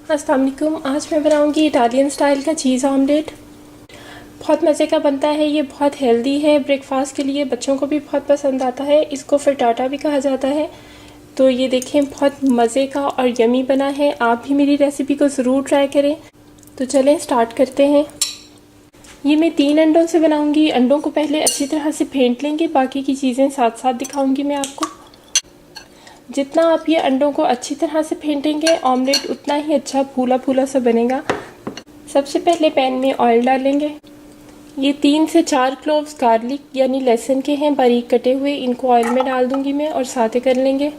अस्सलाम वालेकुम। आज मैं बनाऊंगी इटालियन स्टाइल का चीज़ ऑमलेट। बहुत मज़े का बनता है, ये बहुत हेल्दी है, ब्रेकफास्ट के लिए बच्चों को भी बहुत पसंद आता है। इसको फ्रिटाटा भी कहा जाता है। तो ये देखें, बहुत मज़े का और यमी बना है। आप भी मेरी रेसिपी को ज़रूर ट्राई करें। तो चलें स्टार्ट करते हैं। ये मैं 3 अंडों से बनाऊंगी। अंडों को पहले अच्छी तरह से फेंट लेंगे, बाकी की चीज़ें साथ साथ दिखाऊंगी मैं आपको। जितना आप ये अंडों को अच्छी तरह से फेंटेंगे, ऑमलेट उतना ही अच्छा फूला फूला सा बनेगा। सबसे पहले पैन में ऑयल डालेंगे। ये 3 से 4 क्लोव्स गार्लिक यानी लहसुन के हैं, बारीक कटे हुए। इनको ऑयल में डाल दूंगी मैं और साथे कर लेंगे।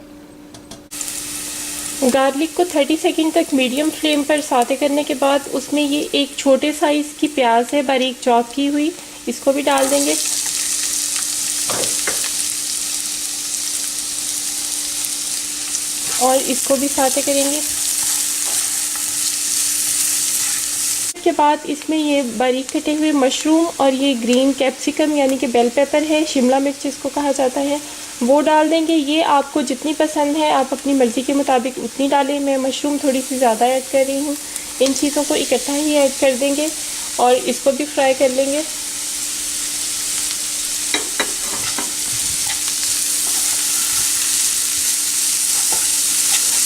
गार्लिक को 30 सेकंड तक मीडियम फ्लेम पर साथे करने के बाद उसमें ये एक छोटे साइज़ की प्याज है, बारीक चॉप की हुई, इसको भी डाल देंगे। और इसको भी साथे करेंगे। इसके बाद इसमें ये बारीक कटे हुए मशरूम और ये ग्रीन कैप्सिकम यानी कि बेल पेपर है, शिमला मिर्च इसको कहा जाता है, वो डाल देंगे। ये आपको जितनी पसंद है आप अपनी मर्ज़ी के मुताबिक उतनी डालें। मैं मशरूम थोड़ी सी ज़्यादा ऐड कर रही हूँ। इन चीज़ों को इकट्ठा ही ऐड कर देंगे और इसको भी फ्राई कर लेंगे।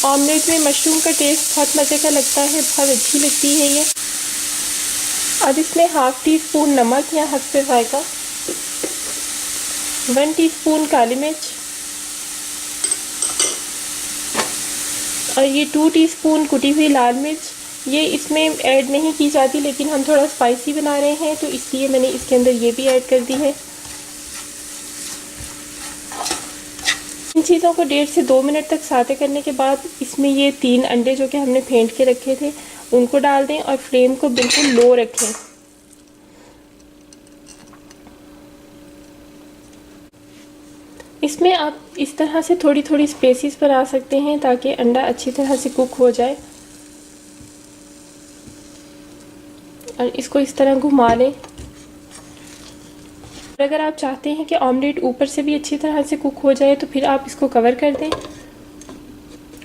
ऑमलेट में मशरूम का टेस्ट बहुत मज़े का लगता है, बहुत अच्छी लगती है ये। अब इसमें हाफ़ टी स्पून नमक या हस्बे ज़ायक़ा, 1 टीस्पून काली मिर्च और ये 2 टीस्पून कुटी हुई लाल मिर्च। ये इसमें ऐड नहीं की जाती, लेकिन हम थोड़ा स्पाइसी बना रहे हैं तो इसलिए मैंने इसके अंदर ये भी ऐड कर दी है। इन चीज़ों को 1.5 से 2 मिनट तक साथे करने के बाद इसमें ये 3 अंडे जो कि हमने फेंट के रखे थे उनको डाल दें और फ्लेम को बिल्कुल लो रखें। इसमें आप इस तरह से थोड़ी थोड़ी स्पेसिस बना सकते हैं ताकि अंडा अच्छी तरह से कुक हो जाए। और इसको इस तरह घुमा लें। अगर आप चाहते हैं कि ऑमलेट ऊपर से भी अच्छी तरह से कुक हो जाए तो फिर आप इसको कवर कर दें।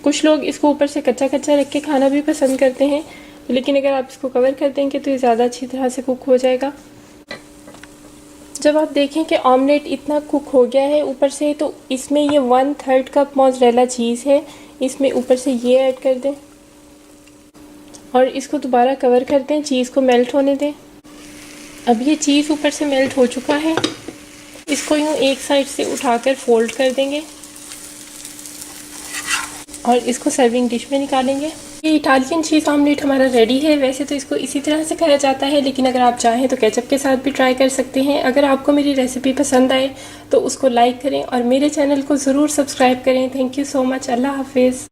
कुछ लोग इसको ऊपर से कच्चा कच्चा रख के खाना भी पसंद करते हैं, लेकिन अगर आप इसको कवर कर देंगे तो ये ज़्यादा अच्छी तरह से कुक हो जाएगा। जब आप देखें कि ऑमलेट इतना कुक हो गया है ऊपर से, तो इसमें ये 1/3 कप मोज़रेला चीज़ है, इसमें ऊपर से ये ऐड कर दें और इसको दोबारा कवर कर दें। चीज़ को मेल्ट होने दें। अब ये चीज़ ऊपर से मेल्ट हो चुका है। इसको यूँ एक साइड से उठाकर फोल्ड कर देंगे और इसको सर्विंग डिश में निकालेंगे। ये इटालियन चीज़ ऑमलेट हमारा रेडी है। वैसे तो इसको इसी तरह से खाया जाता है, लेकिन अगर आप चाहें तो केचप के साथ भी ट्राई कर सकते हैं। अगर आपको मेरी रेसिपी पसंद आए तो उसको लाइक करें और मेरे चैनल को ज़रूर सब्सक्राइब करें। Thank you so much. अल्लाह हाफिज़।